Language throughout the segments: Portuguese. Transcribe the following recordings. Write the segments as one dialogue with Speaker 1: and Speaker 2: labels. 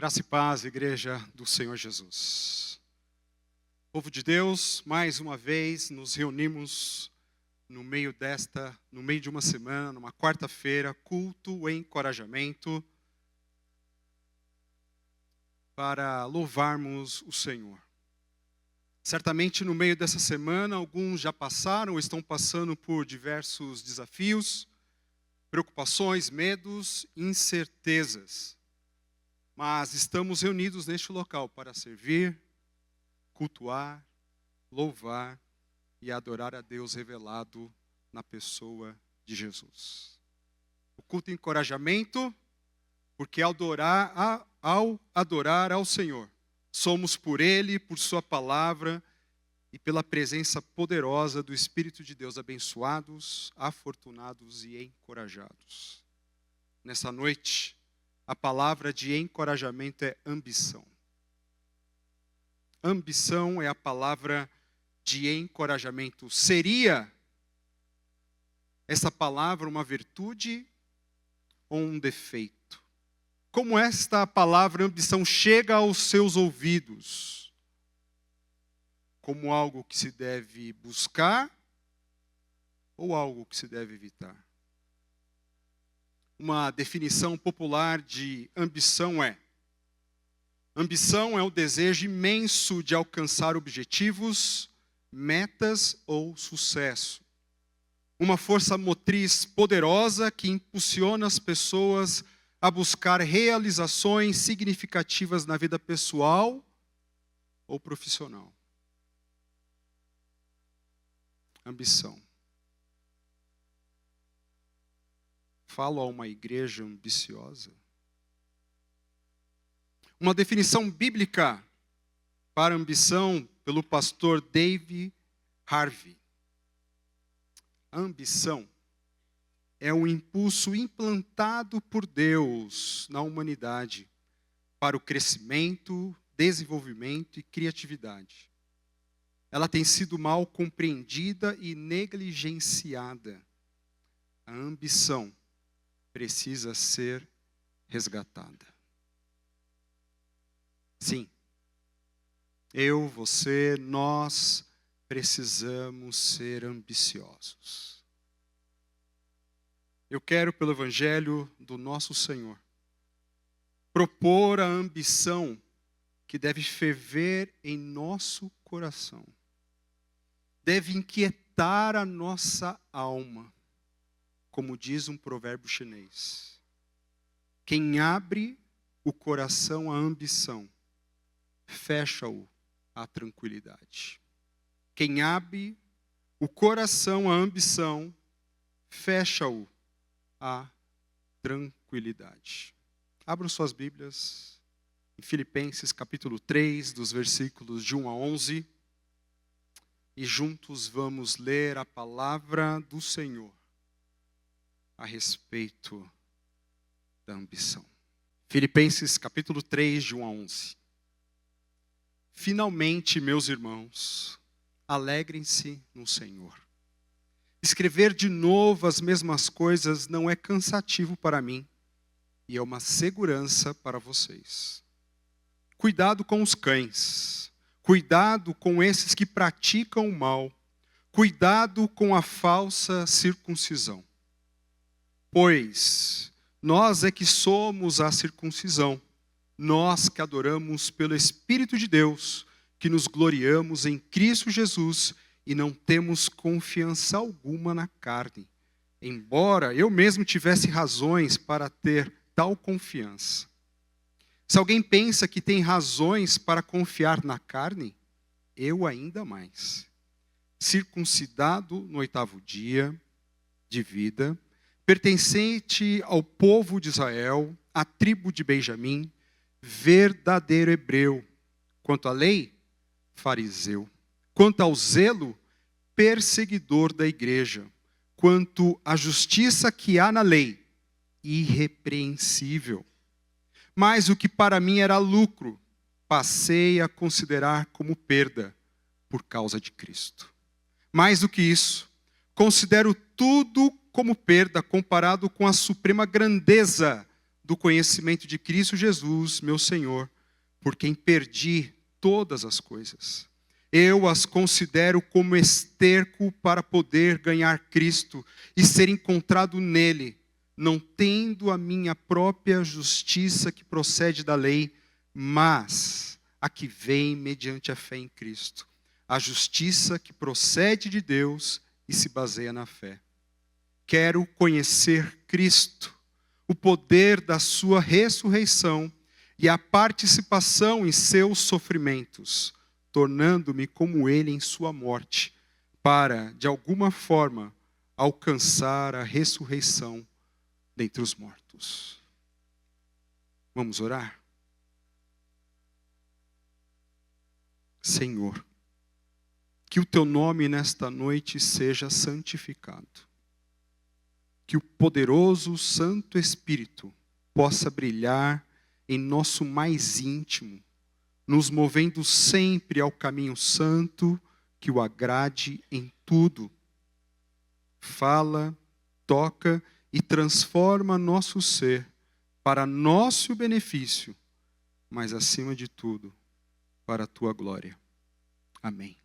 Speaker 1: Graça e paz, igreja do Senhor Jesus. Povo de Deus, mais uma vez nos reunimos no meio de uma semana, numa quarta-feira, culto e encorajamento, para louvarmos o Senhor. Certamente no meio dessa semana, alguns já passaram ou estão passando por diversos desafios, preocupações, medos, incertezas. Mas estamos reunidos neste local para servir, cultuar, louvar e adorar a Deus revelado na pessoa de Jesus. O culto e encorajamento, porque ao adorar ao Senhor, somos por Ele, por Sua palavra e pela presença poderosa do Espírito de Deus abençoados, afortunados e encorajados. Nessa noite, a palavra de encorajamento é ambição. Ambição é a palavra de encorajamento. Seria essa palavra uma virtude ou um defeito? Como esta palavra ambição chega aos seus ouvidos? Como algo que se deve buscar ou algo que se deve evitar? Uma definição popular de ambição é: ambição é o desejo imenso de alcançar objetivos, metas ou sucesso. Uma força motriz poderosa que impulsiona as pessoas a buscar realizações significativas na vida pessoal ou profissional. Ambição. Falo a uma igreja ambiciosa? Uma definição bíblica para ambição pelo pastor Dave Harvey. A ambição é um impulso implantado por Deus na humanidade para o crescimento, desenvolvimento e criatividade. Ela tem sido mal compreendida e negligenciada. A ambição precisa ser resgatada. Sim, eu, você, nós precisamos ser ambiciosos. Eu quero, pelo Evangelho do nosso Senhor, propor a ambição que deve ferver em nosso coração, deve inquietar a nossa alma. Como diz um provérbio chinês, quem abre o coração à ambição, fecha-o à tranquilidade. Quem abre o coração à ambição, fecha-o à tranquilidade. Abram suas Bíblias em Filipenses capítulo 3, dos versículos de 1 a 11, e juntos vamos ler a palavra do Senhor a respeito da ambição. Filipenses capítulo 3, de 1 a 11. Finalmente, meus irmãos, alegrem-se no Senhor. Escrever de novo as mesmas coisas não é cansativo para mim e é uma segurança para vocês. Cuidado com os cães, cuidado com esses que praticam o mal, cuidado com a falsa circuncisão. Pois nós é que somos a circuncisão, nós que adoramos pelo Espírito de Deus, que nos gloriamos em Cristo Jesus e não temos confiança alguma na carne, embora eu mesmo tivesse razões para ter tal confiança. Se alguém pensa que tem razões para confiar na carne, eu ainda mais. Circuncidado no 8º dia de vida, pertencente ao povo de Israel, à tribo de Benjamim, verdadeiro hebreu. Quanto à lei, fariseu. Quanto ao zelo, perseguidor da igreja. Quanto à justiça que há na lei, irrepreensível. Mas o que para mim era lucro, passei a considerar como perda por causa de Cristo. Mais do que isso, considero tudo como perda comparado com a suprema grandeza do conhecimento de Cristo Jesus, meu Senhor, por quem perdi todas as coisas. Eu as considero como esterco para poder ganhar Cristo e ser encontrado nele, não tendo a minha própria justiça que procede da lei, mas a que vem mediante a fé em Cristo. A justiça que procede de Deus e se baseia na fé. Quero conhecer Cristo, o poder da sua ressurreição e a participação em seus sofrimentos, tornando-me como ele em sua morte, para, de alguma forma, alcançar a ressurreição dentre os mortos. Vamos orar? Senhor, que o teu nome nesta noite seja santificado. Que o poderoso Santo Espírito possa brilhar em nosso mais íntimo, nos movendo sempre ao caminho santo, que o agrade em tudo. Fala, toca e transforma nosso ser para nosso benefício, mas acima de tudo, para a tua glória. Amém.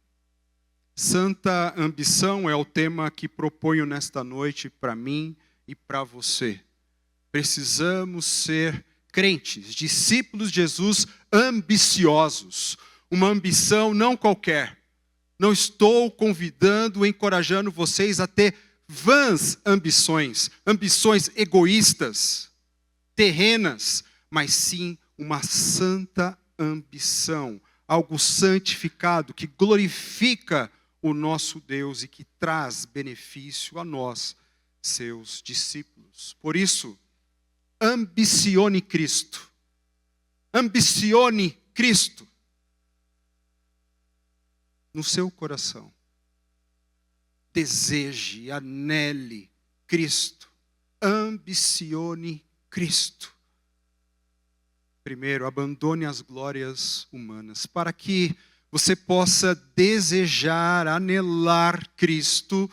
Speaker 1: Santa ambição é o tema que proponho nesta noite para mim e para você. Precisamos ser crentes, discípulos de Jesus ambiciosos. Uma ambição não qualquer. Não estou convidando, encorajando vocês a ter vãs ambições, ambições egoístas, terrenas, mas sim uma santa ambição, algo santificado que glorifica o nosso Deus e que traz benefício a nós, seus discípulos. Por isso, ambicione Cristo. Ambicione Cristo no seu coração. Deseje, anele Cristo. Ambicione Cristo. Primeiro, abandone as glórias humanas, para que você possa desejar, anelar Cristo,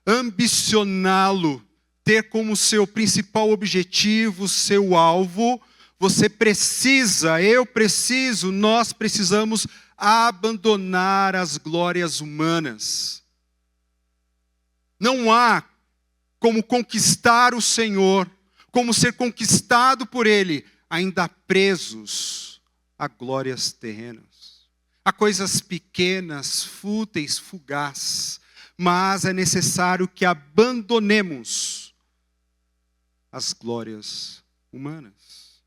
Speaker 1: ambicioná-lo, ter como seu principal objetivo, seu alvo. Você precisa, eu preciso, nós precisamos abandonar as glórias humanas. Não há como conquistar o Senhor, como ser conquistado por Ele, ainda presos a glórias terrenas, a coisas pequenas, fúteis, fugaz, mas é necessário que abandonemos as glórias humanas.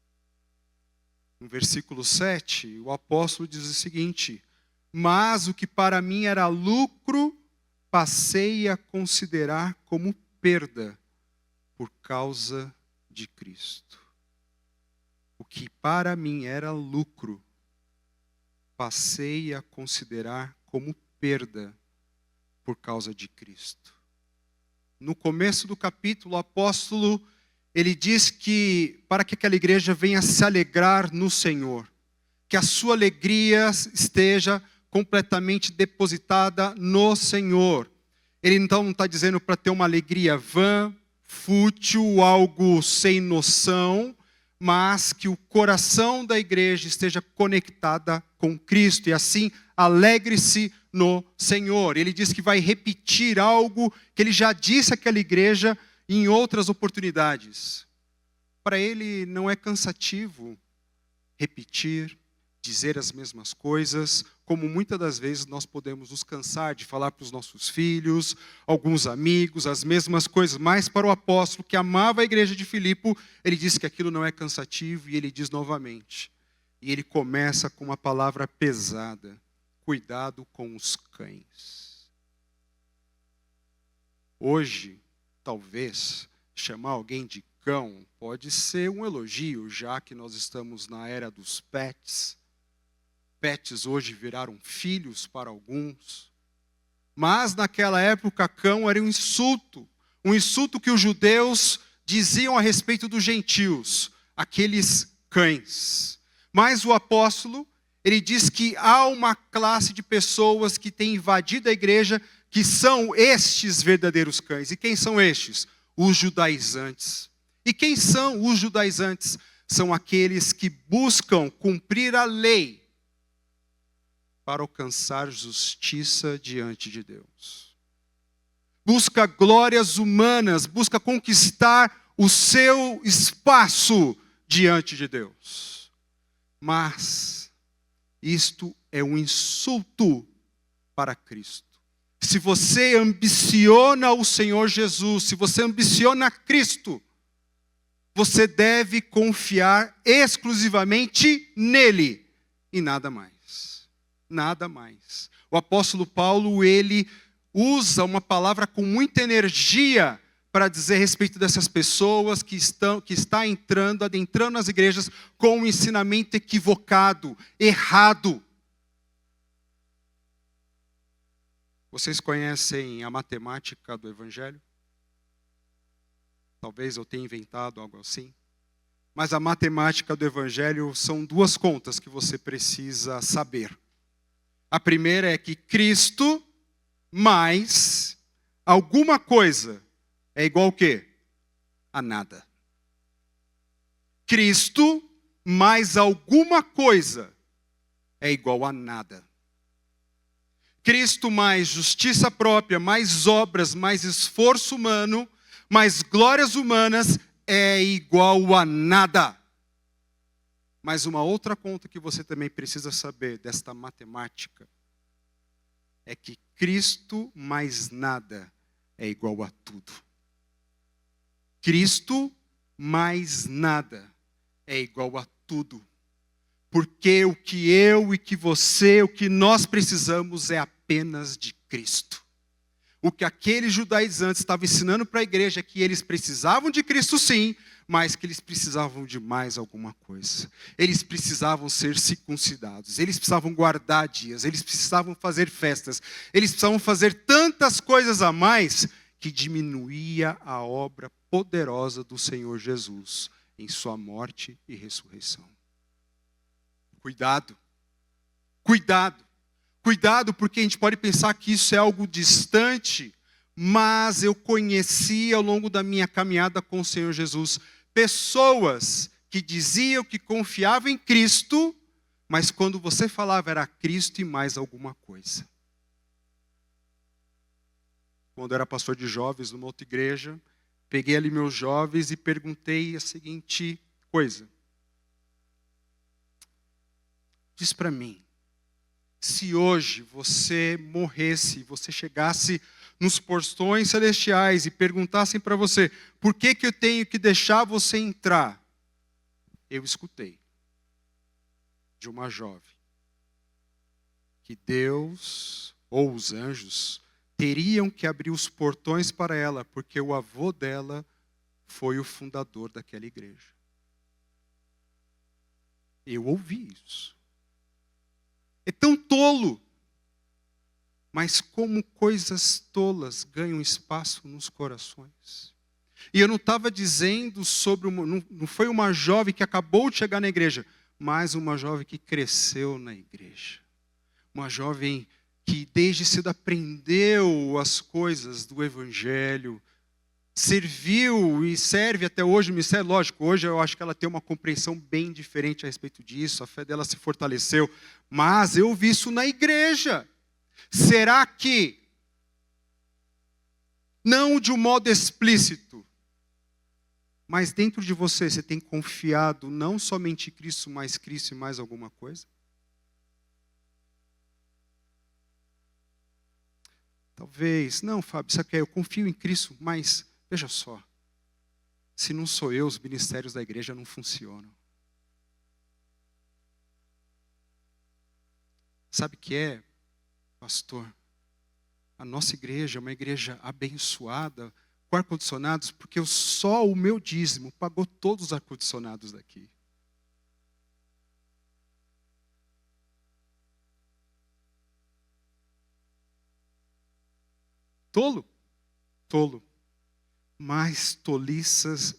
Speaker 1: No versículo 7, o apóstolo diz o seguinte: mas o que para mim era lucro, passei a considerar como perda por causa de Cristo. O que para mim era lucro, passei a considerar como perda por causa de Cristo. No começo do capítulo, o apóstolo, ele diz que para que aquela igreja venha se alegrar no Senhor, que a sua alegria esteja completamente depositada no Senhor. Ele então não está dizendo para ter uma alegria vã, fútil, algo sem noção, mas que o coração da igreja esteja conectada com Cristo, e assim alegre-se no Senhor. Ele diz que vai repetir algo que ele já disse àquela igreja em outras oportunidades. Para ele não é cansativo repetir, dizer as mesmas coisas, como muitas das vezes nós podemos nos cansar de falar para os nossos filhos, alguns amigos, as mesmas coisas. Mas para o apóstolo que amava a igreja de Filipe, ele disse que aquilo não é cansativo, e ele diz novamente. E ele começa com uma palavra pesada: cuidado com os cães. Hoje, talvez, chamar alguém de cão pode ser um elogio, já que nós estamos na era dos pets. Pets hoje viraram filhos para alguns. Mas naquela época, cão era um insulto que os judeus diziam a respeito dos gentios, aqueles cães. Mas o apóstolo, ele diz que há uma classe de pessoas que tem invadido a igreja, que são estes verdadeiros cães. E quem são estes? Os judaizantes. E quem são os judaizantes? são aqueles que buscam cumprir a lei para alcançar justiça diante de Deus. Busca glórias humanas, busca conquistar o seu espaço diante de Deus. Mas isto é um insulto para Cristo. Se você ambiciona o Senhor Jesus, se você ambiciona Cristo, você deve confiar exclusivamente nele e nada mais. Nada mais. O apóstolo Paulo, ele usa uma palavra com muita energia para dizer a respeito dessas pessoas que está adentrando nas igrejas com um ensinamento equivocado, errado. Vocês conhecem a matemática do Evangelho? Talvez eu tenha inventado algo assim. Mas a matemática do Evangelho são duas contas que você precisa saber. A primeira é que Cristo mais alguma coisa é igual ao quê? A nada. Cristo mais alguma coisa é igual a nada. Cristo mais justiça própria, mais obras, mais esforço humano, mais glórias humanas é igual a nada. Mas uma outra conta que você também precisa saber desta matemática é que Cristo mais nada é igual a tudo. Cristo mais nada é igual a tudo. Porque o que eu e que você, o que nós precisamos é apenas de Cristo. O que aqueles judaizantes estavam ensinando para a igreja é que eles precisavam de Cristo sim, mas que eles precisavam de mais alguma coisa. Eles precisavam ser circuncidados, eles precisavam guardar dias, eles precisavam fazer festas, eles precisavam fazer tantas coisas a mais que diminuía a obra poderosa do Senhor Jesus em sua morte e ressurreição. Cuidado, cuidado, cuidado, porque a gente pode pensar que isso é algo distante, mas eu conheci ao longo da minha caminhada com o Senhor Jesus pessoas que diziam que confiavam em Cristo, mas quando você falava era Cristo e mais alguma coisa. Quando eu era pastor de jovens numa outra igreja, peguei ali meus jovens e perguntei a seguinte coisa. Diz para mim, se hoje você morresse, você chegasse nos portões celestiais e perguntassem para você, por que eu tenho que deixar você entrar? Eu escutei de uma jovem que Deus ou os anjos teriam que abrir os portões para ela, porque o avô dela foi o fundador daquela igreja. Eu ouvi isso. É tão tolo. Mas como coisas tolas ganham espaço nos corações. E eu não estava dizendo sobre, não foi uma jovem que acabou de chegar na igreja, mas uma jovem que cresceu na igreja. Uma jovem que desde cedo aprendeu as coisas do Evangelho, serviu e serve até hoje o ministério. Lógico, hoje eu acho que ela tem uma compreensão bem diferente a respeito disso, a fé dela se fortaleceu, mas eu vi isso na igreja. Será que, não de um modo explícito, mas dentro de você tem confiado não somente em Cristo, mas Cristo e mais alguma coisa? Talvez, não, Fábio, sabe o que é? Eu confio em Cristo, mas veja só, se não sou eu, os ministérios da igreja não funcionam. Sabe o que é, pastor? A nossa igreja é uma igreja abençoada, com ar-condicionados, porque só o meu dízimo pagou todos os ar-condicionados daqui. Tolo? Tolo. Mas tolices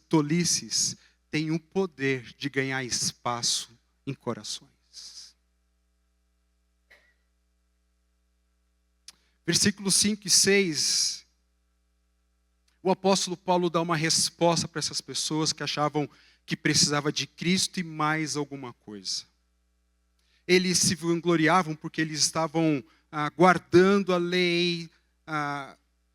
Speaker 1: têm o poder de ganhar espaço em corações. Versículos 5 e 6, o apóstolo Paulo dá uma resposta para essas pessoas que achavam que precisava de Cristo e mais alguma coisa. Eles se vangloriavam porque eles estavam guardando a lei,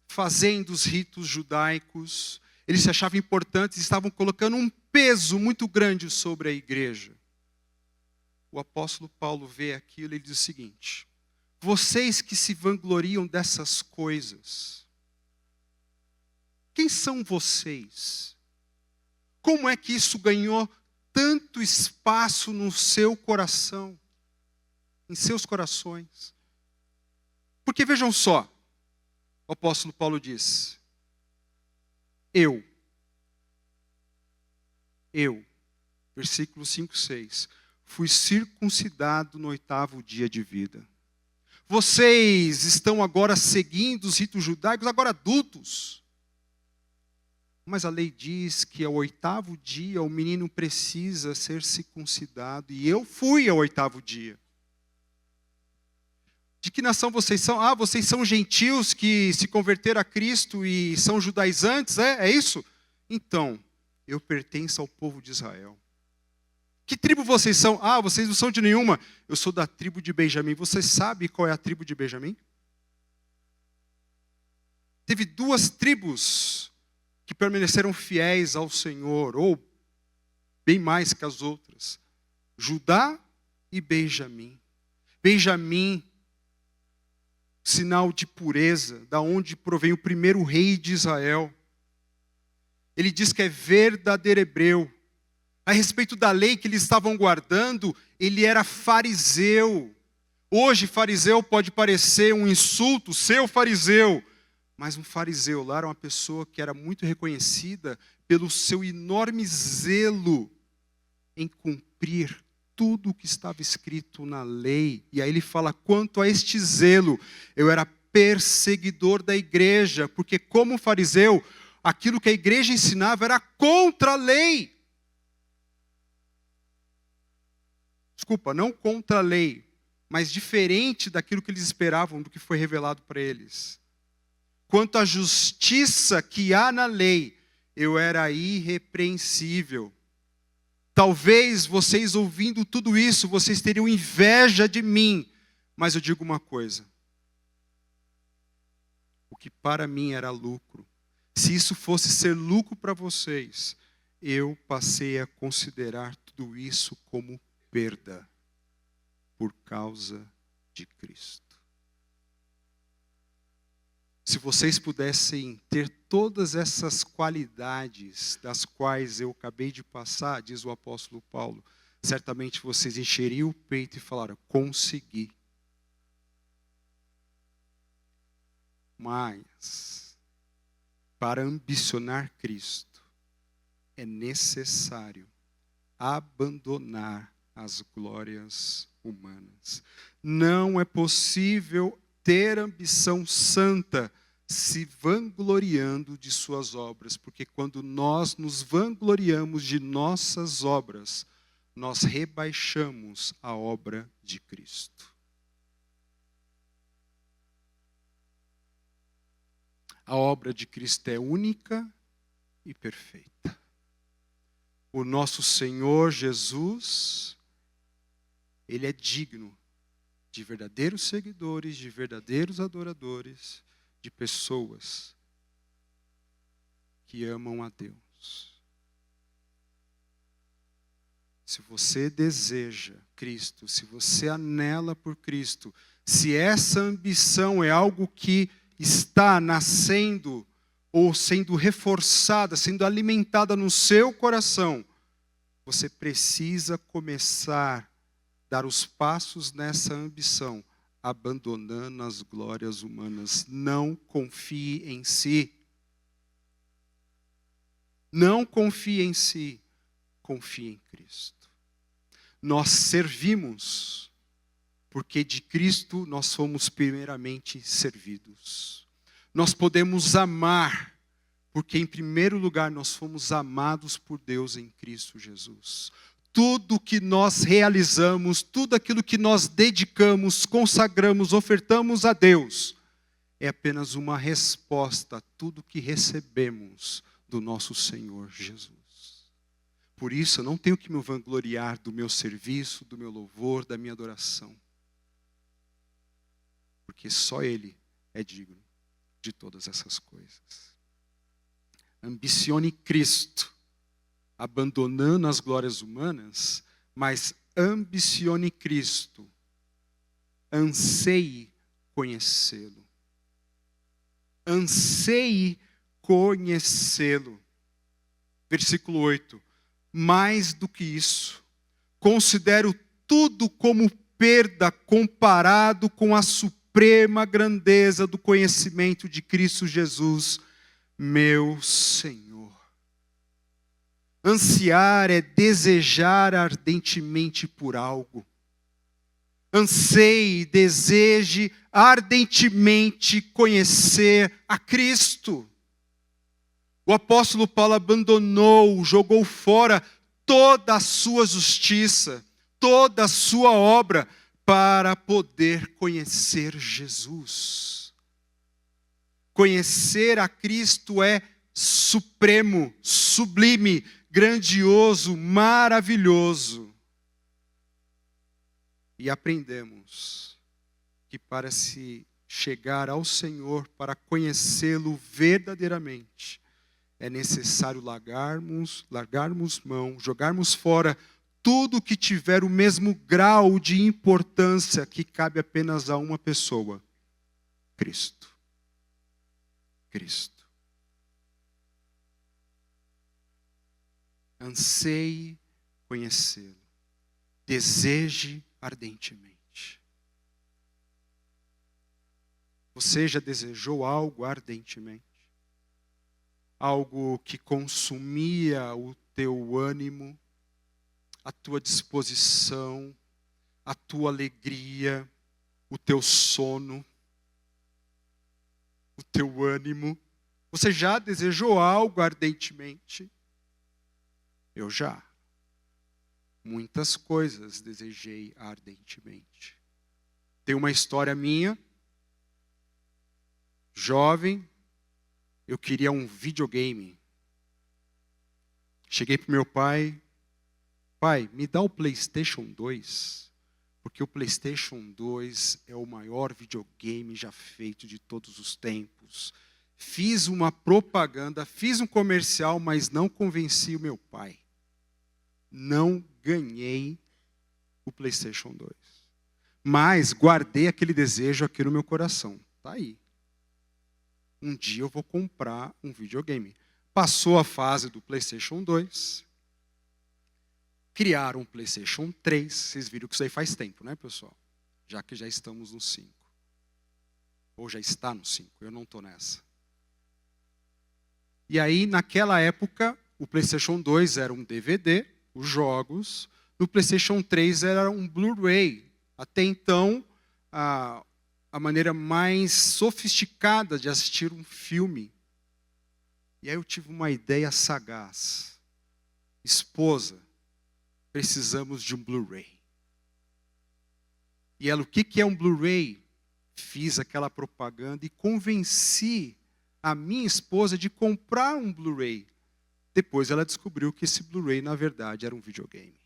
Speaker 1: fazendo os ritos judaicos. Eles se achavam importantes e estavam colocando um peso muito grande sobre a igreja. O apóstolo Paulo vê aquilo e ele diz o seguinte: vocês que se vangloriam dessas coisas, quem são vocês? Como é que isso ganhou tanto espaço no seu coração, em seus corações? Porque vejam só, o apóstolo Paulo diz: eu, versículo 5, 6, fui circuncidado no 8º dia de vida. Vocês estão agora seguindo os ritos judaicos, agora adultos. Mas a lei diz que ao 8º dia o menino precisa ser circuncidado. E eu fui ao 8º dia. De que nação vocês são? Vocês são gentios que se converteram a Cristo e são judaizantes, é isso? Então, eu pertenço ao povo de Israel. Que tribo vocês são? Vocês não são de nenhuma. Eu sou da tribo de Benjamim. Você sabe qual é a tribo de Benjamim? Teve 2 tribos que permaneceram fiéis ao Senhor, ou bem mais que as outras. Judá e Benjamim. Benjamim, sinal de pureza, da onde provém o primeiro rei de Israel. Ele diz que é verdadeiro hebreu. A respeito da lei que eles estavam guardando, ele era fariseu. Hoje, fariseu pode parecer um insulto, seu fariseu. Mas um fariseu lá era uma pessoa que era muito reconhecida pelo seu enorme zelo em cumprir tudo o que estava escrito na lei. E aí ele fala: quanto a este zelo, eu era perseguidor da igreja, porque como fariseu, aquilo que a igreja ensinava era contra a lei. Desculpa, não contra a lei, mas diferente daquilo que eles esperavam, do que foi revelado para eles. Quanto à justiça que há na lei, eu era irrepreensível. Talvez vocês ouvindo tudo isso, vocês teriam inveja de mim. Mas eu digo uma coisa: o que para mim era lucro, se isso fosse ser lucro para vocês, eu passei a considerar tudo isso como perda por causa de Cristo. Se vocês pudessem ter todas essas qualidades das quais eu acabei de passar, diz o apóstolo Paulo, certamente vocês encheriam o peito e falaram: consegui. Mas, para ambicionar Cristo, é necessário abandonar as glórias humanas. Não é possível ter ambição santa se vangloriando de suas obras, porque quando nós nos vangloriamos de nossas obras, nós rebaixamos a obra de Cristo. A obra de Cristo é única e perfeita. O nosso Senhor Jesus, Ele é digno de verdadeiros seguidores, de verdadeiros adoradores, de pessoas que amam a Deus. Se você deseja Cristo, se você anela por Cristo, se essa ambição é algo que está nascendo ou sendo reforçada, sendo alimentada no seu coração, você precisa começar a dar os passos nessa ambição, abandonando as glórias humanas. Não confie em si. Não confie em si. Confie em Cristo. Nós servimos porque de Cristo nós fomos primeiramente servidos. Nós podemos amar porque em primeiro lugar nós fomos amados por Deus em Cristo Jesus. Tudo que nós realizamos, tudo aquilo que nós dedicamos, consagramos, ofertamos a Deus, é apenas uma resposta a tudo que recebemos do nosso Senhor Jesus. por isso eu não tenho que me vangloriar do meu serviço, do meu louvor, da minha adoração. Porque só Ele é digno de todas essas coisas. Ambicione Cristo, abandonando as glórias humanas, mas ambicione Cristo, anseie conhecê-lo. Anseie conhecê-lo. Versículo 8. Mais do que isso, considero tudo como perda comparado com a suprema grandeza do conhecimento de Cristo Jesus, meu Senhor. Ansiar é desejar ardentemente por algo. Anseie, deseje ardentemente conhecer a Cristo. O apóstolo Paulo abandonou, jogou fora toda a sua justiça, toda a sua obra, para poder conhecer Jesus. Conhecer a Cristo é supremo, sublime, grandioso, maravilhoso. E aprendemos que para se chegar ao Senhor, para conhecê-lo verdadeiramente, é necessário largarmos mão, jogarmos fora tudo que tiver o mesmo grau de importância que cabe apenas a uma pessoa: Cristo. Cristo. Anseie conhecê-lo. Deseje ardentemente. Você já desejou algo ardentemente? Algo que consumia o teu ânimo, a tua disposição, a tua alegria, o teu sono, o teu ânimo? Você já desejou algo ardentemente? Eu já. Muitas coisas desejei ardentemente. Tem uma história minha. Jovem, eu queria um videogame. Cheguei para o meu pai. Pai, me dá o PlayStation 2, porque o PlayStation 2 é o maior videogame já feito de todos os tempos. Fiz uma propaganda, fiz um comercial, mas não convenci o meu pai. Não ganhei o PlayStation 2. Mas guardei aquele desejo aqui no meu coração. Está aí. Um dia eu vou comprar um videogame. Passou a fase do PlayStation 2. Criaram um PlayStation 3. Vocês viram que isso aí faz tempo, né, pessoal? Já que já estamos no 5. Ou já está no 5. Eu não estou nessa. E aí, naquela época, o PlayStation 2 era um DVD, os jogos. No PlayStation 3 era um Blu-ray. Até então, a maneira mais sofisticada de assistir um filme. E aí eu tive uma ideia sagaz. Esposa, precisamos de um Blu-ray. E ela, o que é um Blu-ray? Fiz aquela propaganda e convenci a minha esposa de comprar um Blu-ray. Depois ela descobriu que esse Blu-ray, na verdade, era um videogame.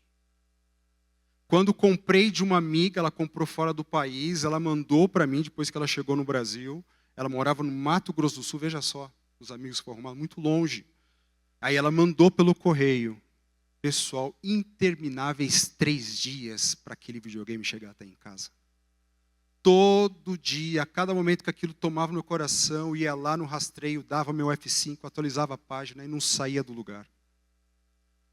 Speaker 1: Quando comprei de uma amiga, ela comprou fora do país, ela mandou para mim, depois que ela chegou no Brasil. Ela morava no Mato Grosso do Sul, veja só, os amigos foram arrumados muito longe. Aí ela mandou pelo correio. Pessoal, intermináveis 3 dias para aquele videogame chegar até em casa. Todo dia, a cada momento que aquilo tomava no meu coração, ia lá no rastreio, dava meu F5, atualizava a página e não saía do lugar.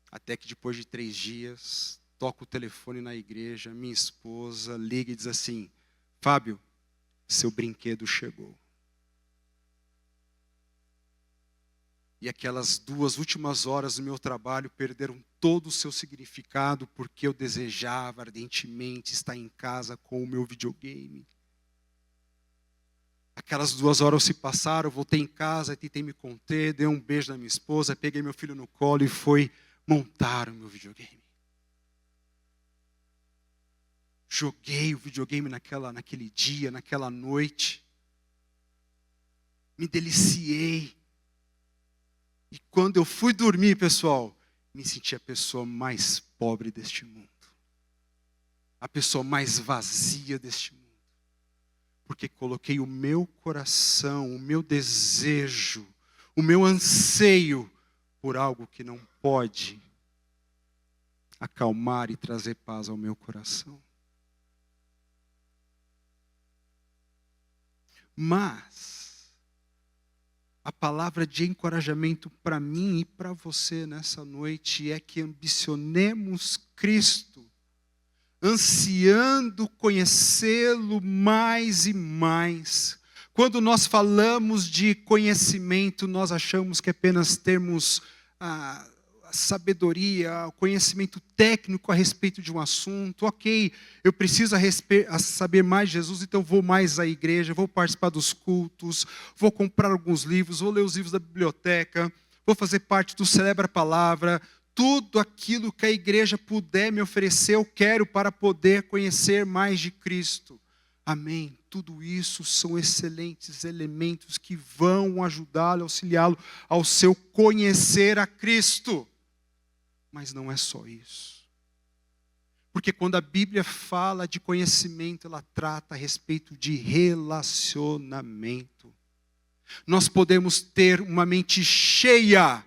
Speaker 1: Até que depois de 3 dias, toco o telefone na igreja, minha esposa liga e diz assim: Fábio, seu brinquedo chegou. E aquelas 2 últimas horas do meu trabalho perderam todo o seu significado, porque eu desejava ardentemente estar em casa com o meu videogame. Aquelas 2 horas se passaram, eu voltei em casa, tentei me conter, dei um beijo na minha esposa, peguei meu filho no colo e fui montar o meu videogame. Joguei o videogame naquele dia, naquela noite. Me deliciei. E quando eu fui dormir, pessoal, me senti a pessoa mais pobre deste mundo. A pessoa mais vazia deste mundo. Porque coloquei o meu coração, o meu desejo, o meu anseio por algo que não pode acalmar e trazer paz ao meu coração. Mas a palavra de encorajamento para mim e para você nessa noite é que ambicionemos Cristo, ansiando conhecê-lo mais e mais. Quando nós falamos de conhecimento, nós achamos que apenas termos a sabedoria, o conhecimento técnico a respeito de um assunto. Ok, eu preciso saber mais de Jesus, então vou mais à igreja, vou participar dos cultos, vou comprar alguns livros, vou ler os livros da biblioteca, vou fazer parte do Celebra a Palavra. Tudo aquilo que a igreja puder me oferecer, eu quero para poder conhecer mais de Cristo. Amém. Tudo isso são excelentes elementos que vão ajudá-lo, auxiliá-lo ao seu conhecer a Cristo. Mas não é só isso. Porque quando a Bíblia fala de conhecimento, ela trata a respeito de relacionamento. Nós podemos ter uma mente cheia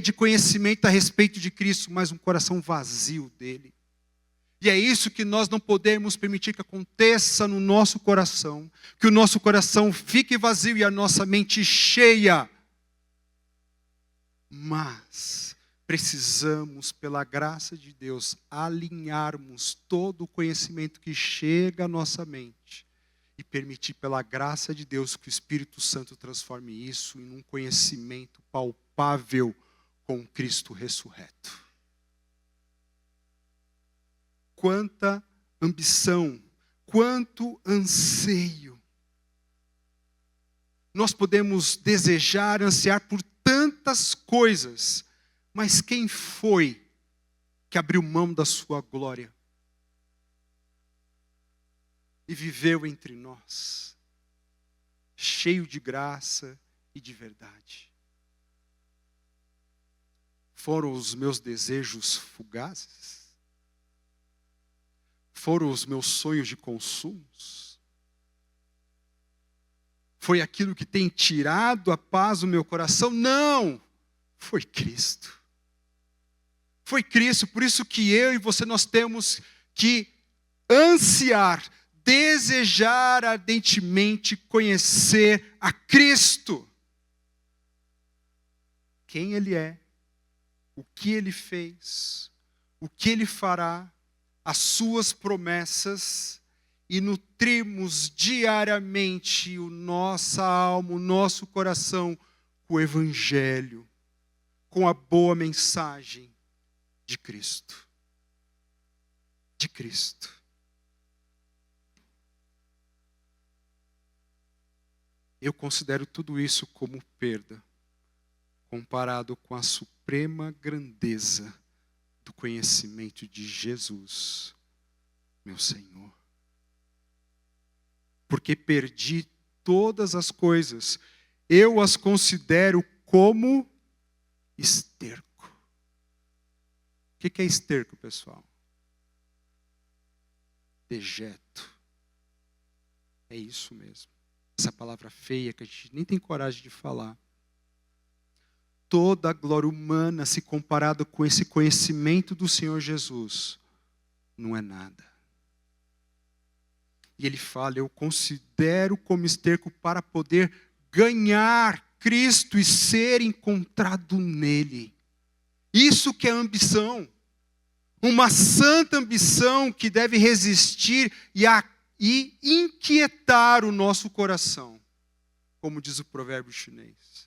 Speaker 1: de conhecimento a respeito de Cristo, mas um coração vazio dele. E é isso que nós não podemos permitir que aconteça no nosso coração, que o nosso coração fique vazio e a nossa mente cheia. Mas precisamos, pela graça de Deus, alinharmos todo o conhecimento que chega à nossa mente e permitir, pela graça de Deus, que o Espírito Santo transforme isso em um conhecimento palpável com Cristo ressurreto. Quanta ambição, quanto anseio. Nós podemos desejar, ansiar por tantas coisas, mas quem foi que abriu mão da sua glória e viveu entre nós, cheio de graça e de verdade? Foram os meus desejos fugazes? Foram os meus sonhos de consumos? Foi aquilo que tem tirado a paz do meu coração? Não! Foi Cristo. Foi Cristo, por isso que eu e você nós temos que ansiar, desejar ardentemente conhecer a Cristo. Quem Ele é, o que Ele fez, o que Ele fará, as suas promessas, e nutrimos diariamente nossa alma, o nosso coração com o Evangelho, com a boa mensagem de Cristo. De Cristo. Eu considero tudo isso como perda, comparado com a suprema grandeza do conhecimento de Jesus, meu Senhor. Porque perdi todas as coisas, eu as considero como esterco. O que é esterco, pessoal? Dejeto. É isso mesmo. Essa palavra feia que a gente nem tem coragem de falar. Toda a glória humana, se comparada com esse conhecimento do Senhor Jesus, não é nada. E ele fala, eu considero como esterco para poder ganhar Cristo e ser encontrado nele. Isso que é ambição. Uma santa ambição que deve resistir e inquietar o nosso coração. Como diz o provérbio chinês.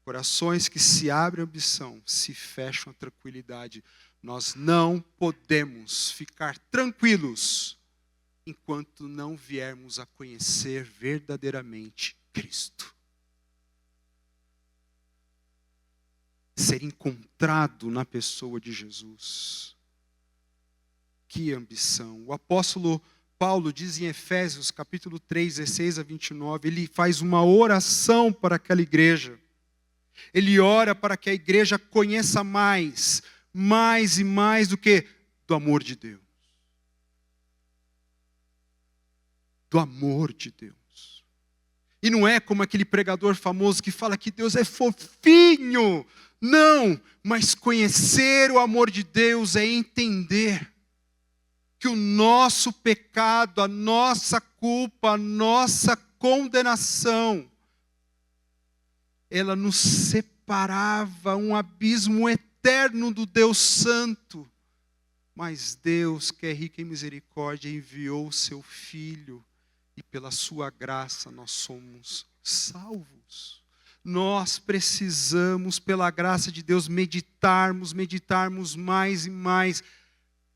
Speaker 1: Corações que se abrem à ambição, se fecham à tranquilidade. Nós não podemos ficar tranquilos enquanto não viermos a conhecer verdadeiramente Cristo. Ser encontrado na pessoa de Jesus. Que ambição. O apóstolo Paulo diz em Efésios, capítulo 3, 16 a 29, ele faz uma oração para aquela igreja. Ele ora para que a igreja conheça mais e mais do que? Do amor de Deus. Do amor de Deus. E não é como aquele pregador famoso que fala que Deus é fofinho. Não, mas conhecer o amor de Deus é entender que o nosso pecado, a nossa culpa, a nossa condenação, ela nos separava, um abismo eterno do Deus Santo. Mas Deus, que é rico em misericórdia, enviou o seu Filho, e pela sua graça nós somos salvos. Nós precisamos, pela graça de Deus, meditarmos mais e mais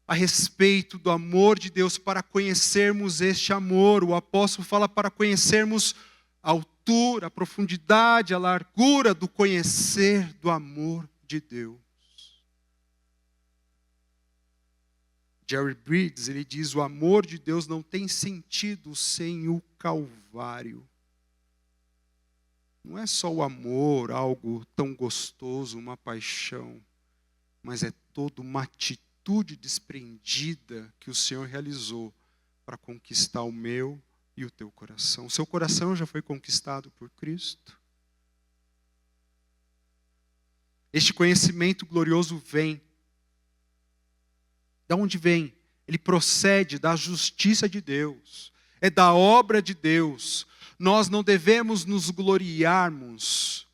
Speaker 1: a respeito do amor de Deus, para conhecermos este amor. O apóstolo fala para conhecermos a altura, a profundidade, a largura do conhecer do amor de Deus. Jerry Bridges, ele diz: o amor de Deus não tem sentido sem o Calvário. Não é só o amor, algo tão gostoso, uma paixão, mas é toda uma atitude desprendida que o Senhor realizou para conquistar o meu e o teu coração. O seu coração já foi conquistado por Cristo. Este conhecimento glorioso vem. De onde vem? Ele procede da justiça de Deus. É da obra de Deus. Nós não devemos nos gloriarmos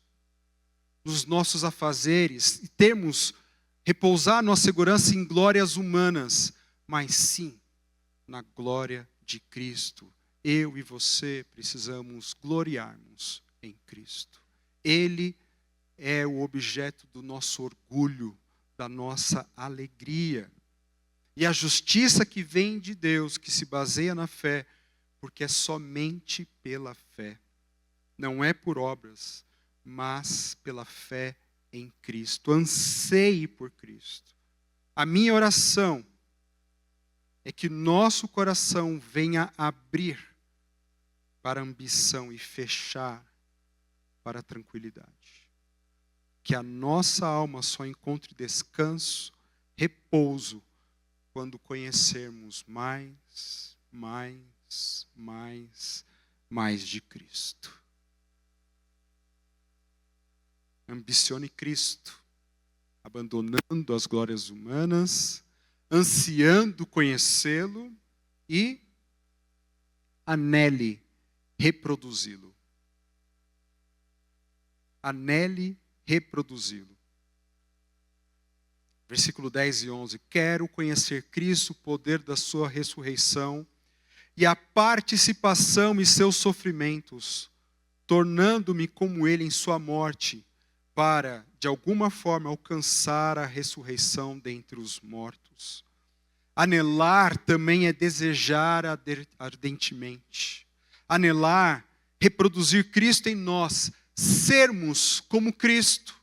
Speaker 1: nos nossos afazeres e repousar nossa segurança em glórias humanas, mas sim na glória de Cristo. Eu e você precisamos gloriarmos em Cristo. Ele é o objeto do nosso orgulho, da nossa alegria. E a justiça que vem de Deus, que se baseia na fé, porque é somente pela fé. Não é por obras, mas pela fé em Cristo. Anseie por Cristo. A minha oração é que nosso coração venha abrir para a ambição e fechar para a tranquilidade. Que a nossa alma só encontre descanso, repouso, quando conhecermos mais de Cristo. Ambicione Cristo, abandonando as glórias humanas, ansiando conhecê-lo e anele reproduzi-lo. Anele reproduzi-lo. Versículo 10 e 11. Quero conhecer Cristo, o poder da sua ressurreição e a participação em seus sofrimentos, tornando-me como ele em sua morte, para, de alguma forma, alcançar a ressurreição dentre os mortos. Anelar também é desejar ardentemente. Anelar, reproduzir Cristo em nós, sermos como Cristo.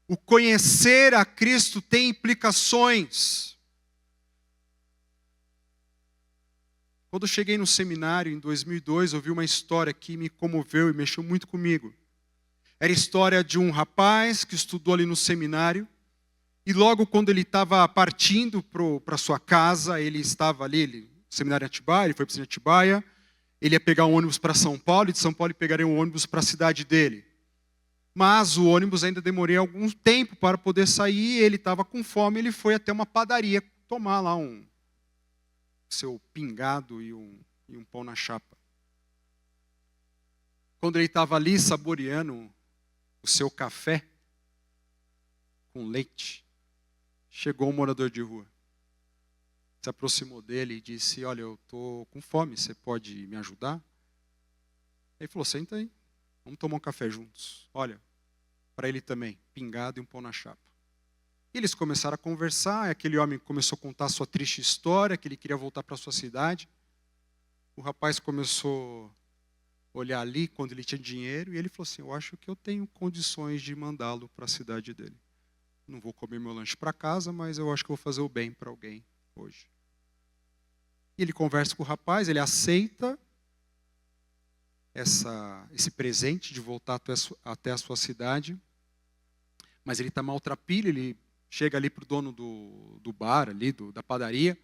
Speaker 1: O conhecer a Cristo tem implicações. Quando eu cheguei no seminário em 2002, eu vi uma história que me comoveu e mexeu muito comigo. Era a história de um rapaz que estudou ali no seminário, e logo quando ele estava partindo para sua casa, ele estava ali, seminário em Atibaia, ele foi para Atibaia, ele ia pegar um ônibus para São Paulo, e de São Paulo ele pegaria um ônibus para a cidade dele. Mas o ônibus ainda demorou algum tempo para poder sair, ele estava com fome, ele foi até uma padaria tomar lá um seu pingado e um pão na chapa. Quando ele estava ali saboreando o seu café com leite, chegou um morador de rua. Se aproximou dele e disse: olha, eu estou com fome, você pode me ajudar? Ele falou: senta aí, vamos tomar um café juntos. Olha, para ele também, pingado e um pão na chapa. E eles começaram a conversar, e aquele homem começou a contar a sua triste história, que ele queria voltar para a sua cidade. O rapaz começou a olhar ali quando ele tinha dinheiro, e ele falou assim: eu acho que eu tenho condições de mandá-lo para a cidade dele. Não vou comer meu lanche para casa, mas eu acho que vou fazer o bem para alguém hoje. E ele conversa com o rapaz, ele aceita esse presente de voltar até a sua cidade. Mas ele está maltrapilho, ele chega ali para o dono do bar, ali, da padaria,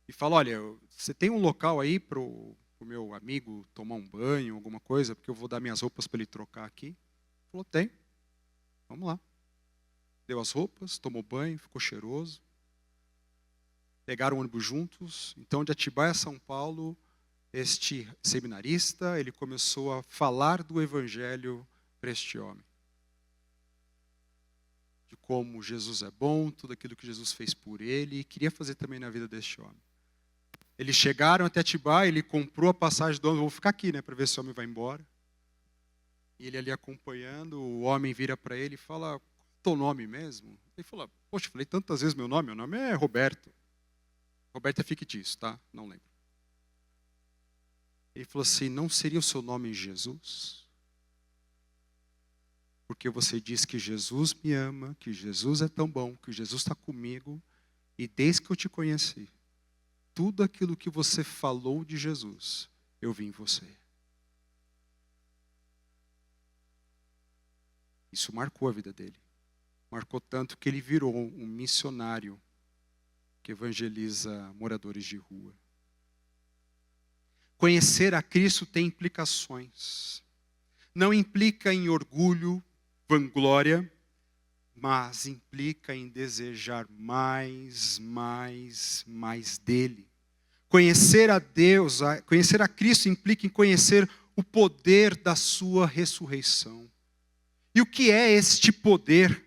Speaker 1: e fala, olha, você tem um local aí para o meu amigo tomar um banho, alguma coisa, porque eu vou dar minhas roupas para ele trocar aqui? Ele falou, tem, vamos lá. Deu as roupas, tomou banho, ficou cheiroso. Pegaram o ônibus juntos. Então, de Atibaia a São Paulo, este seminarista, ele começou a falar do evangelho para este homem. De como Jesus é bom, tudo aquilo que Jesus fez por ele, e queria fazer também na vida deste homem. Eles chegaram até Atibaia, ele comprou a passagem do ônibus, vou ficar aqui, né, para ver se o homem vai embora. E ele ali acompanhando, o homem vira para ele e fala, qual é o teu nome mesmo? Ele falou, poxa, eu falei tantas vezes meu nome é Roberto. Roberto é fictício, tá? Não lembro. Ele falou assim, não seria o seu nome Jesus? Porque você diz que Jesus me ama, que Jesus é tão bom, que Jesus está comigo, e desde que eu te conheci, tudo aquilo que você falou de Jesus, eu vi em você. Isso marcou a vida dele. Marcou tanto que ele virou um missionário que evangeliza moradores de rua. Conhecer a Cristo tem implicações. Não implica em orgulho, vanglória, mas implica em desejar mais dele. Conhecer a Deus, conhecer a Cristo implica em conhecer o poder da sua ressurreição. E o que é este poder?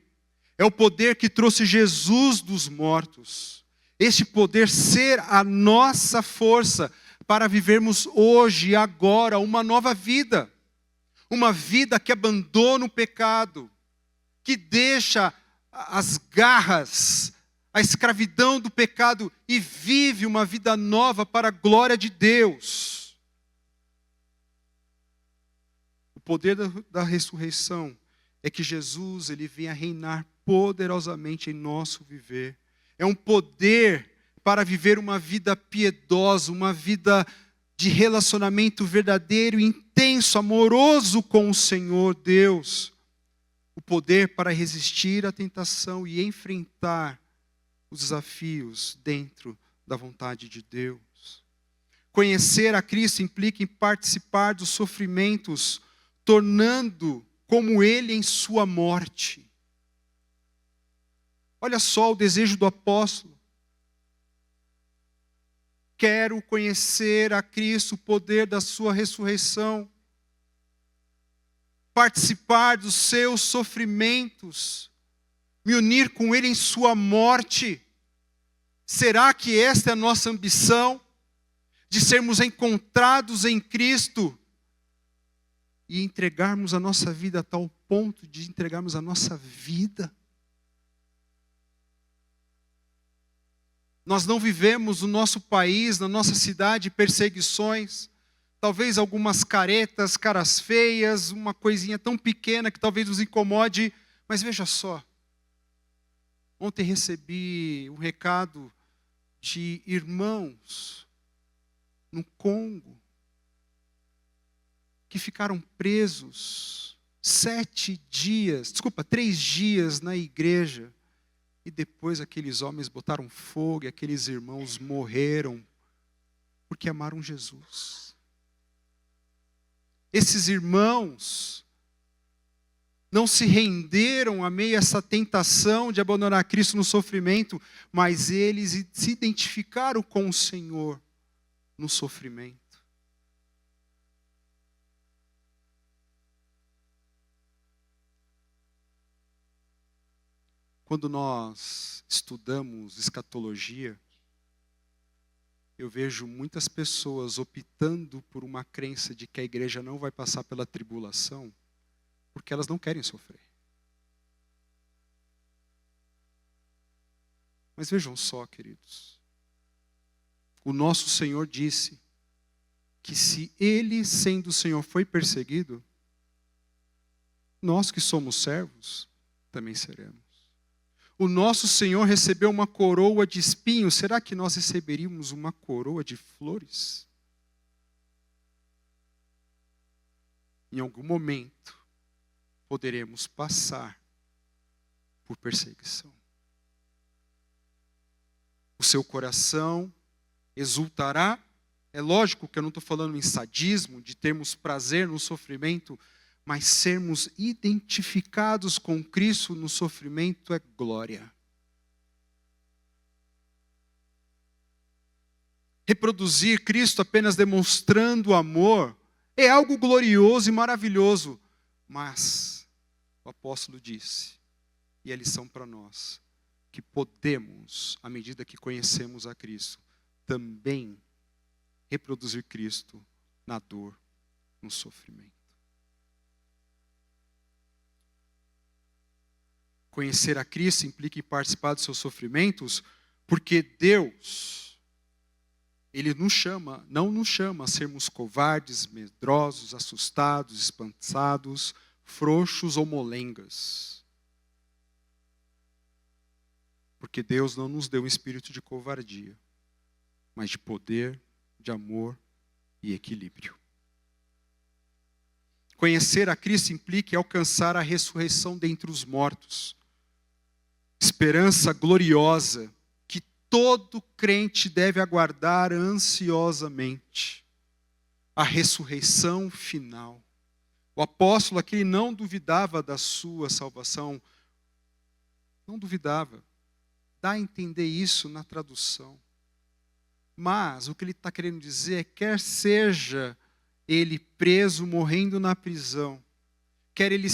Speaker 1: É o poder que trouxe Jesus dos mortos. Este poder ser a nossa força para vivermos hoje e agora uma nova vida. Uma vida que abandona o pecado, que deixa as garras, a escravidão do pecado e vive uma vida nova para a glória de Deus. O poder da ressurreição é que Jesus ele vem a reinar poderosamente em nosso viver. É um poder para viver uma vida piedosa, uma vida de relacionamento verdadeiro, intenso, amoroso com o Senhor Deus. O poder para resistir à tentação e enfrentar os desafios dentro da vontade de Deus. Conhecer a Cristo implica em participar dos sofrimentos, tornando como Ele em sua morte. Olha só o desejo do apóstolo. Quero conhecer a Cristo, o poder da sua ressurreição. Participar dos seus sofrimentos. Me unir com Ele em sua morte. Será que esta é a nossa ambição? De sermos encontrados em Cristo e entregarmos a nossa vida a tal ponto de entregarmos a nossa vida? Nós não vivemos no nosso país, na nossa cidade, perseguições, talvez algumas caretas, caras feias, uma coisinha tão pequena que talvez nos incomode, mas veja só. Ontem recebi um recado de irmãos no Congo que ficaram presos 3 dias na igreja. E depois aqueles homens botaram fogo e aqueles irmãos morreram porque amaram Jesus. Esses irmãos não se renderam a meio a essa tentação de abandonar Cristo no sofrimento, mas eles se identificaram com o Senhor no sofrimento. Quando nós estudamos escatologia, eu vejo muitas pessoas optando por uma crença de que a igreja não vai passar pela tribulação, porque elas não querem sofrer. Mas vejam só, queridos, o nosso Senhor disse que se Ele, sendo o Senhor, foi perseguido, nós que somos servos, também seremos. O nosso Senhor recebeu uma coroa de espinhos, será que nós receberíamos uma coroa de flores? Em algum momento, poderemos passar por perseguição. O seu coração exultará. É lógico que eu não estou falando em sadismo, de termos prazer no sofrimento, mas sermos identificados com Cristo no sofrimento é glória. Reproduzir Cristo apenas demonstrando amor é algo glorioso e maravilhoso, mas o apóstolo disse, e é lição para nós, que podemos, à medida que conhecemos a Cristo, também reproduzir Cristo na dor, no sofrimento. Conhecer a Cristo implica em participar dos seus sofrimentos, porque Deus, Ele não nos chama a sermos covardes, medrosos, assustados, espantados, frouxos ou molengas. Porque Deus não nos deu um espírito de covardia, mas de poder, de amor e equilíbrio. Conhecer a Cristo implica em alcançar a ressurreição dentre os mortos. Esperança gloriosa que todo crente deve aguardar ansiosamente. A ressurreição final. O apóstolo aqui não duvidava da sua salvação. Não duvidava. Dá a entender isso na tradução. Mas o que ele está querendo dizer é, quer seja ele preso, morrendo na prisão, quer ele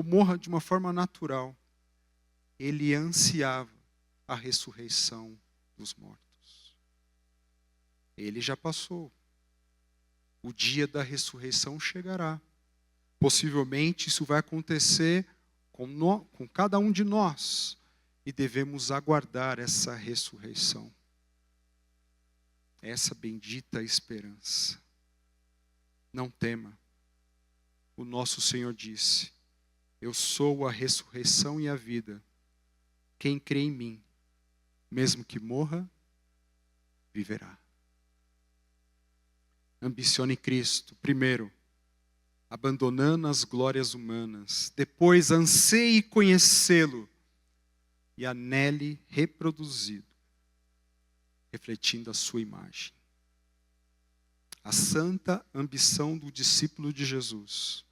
Speaker 1: morra de uma forma natural, ele ansiava a ressurreição dos mortos. Ele já passou. O dia da ressurreição chegará. Possivelmente isso vai acontecer com cada um de nós, e devemos aguardar essa ressurreição. Essa bendita esperança. Não tema. O nosso Senhor disse, eu sou a ressurreição e a vida. Quem crê em mim, mesmo que morra, viverá. Ambicione Cristo, primeiro, abandonando as glórias humanas. Depois, anseie conhecê-lo e anele reproduzido, refletindo a sua imagem. A santa ambição do discípulo de Jesus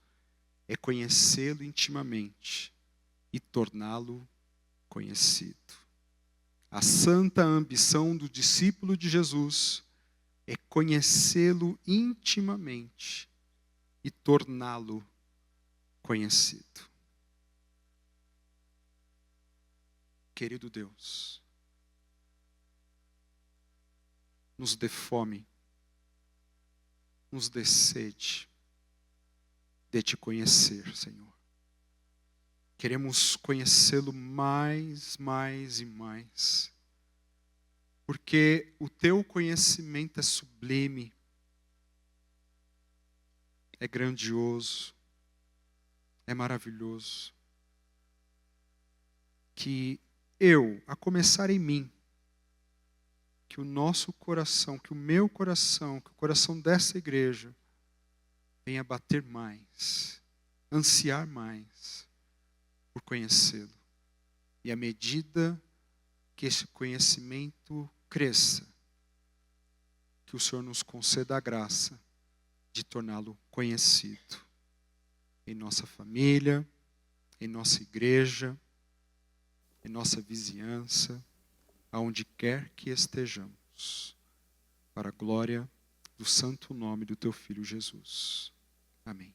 Speaker 1: é conhecê-lo intimamente e torná-lo conhecido. A santa ambição do discípulo de Jesus é conhecê-lo intimamente e torná-lo conhecido. Querido Deus, nos dê fome, nos dê sede de te conhecer, Senhor. Queremos conhecê-lo mais e mais. Porque o teu conhecimento é sublime, é grandioso, é maravilhoso. Que a começar em mim, que o nosso coração, que o meu coração, que o coração dessa igreja venha bater mais, ansiar mais por conhecê-lo. E à medida que esse conhecimento cresça, que o Senhor nos conceda a graça de torná-lo conhecido em nossa família, em nossa igreja, em nossa vizinhança, aonde quer que estejamos, para a glória do santo nome do teu Filho Jesus. Amém.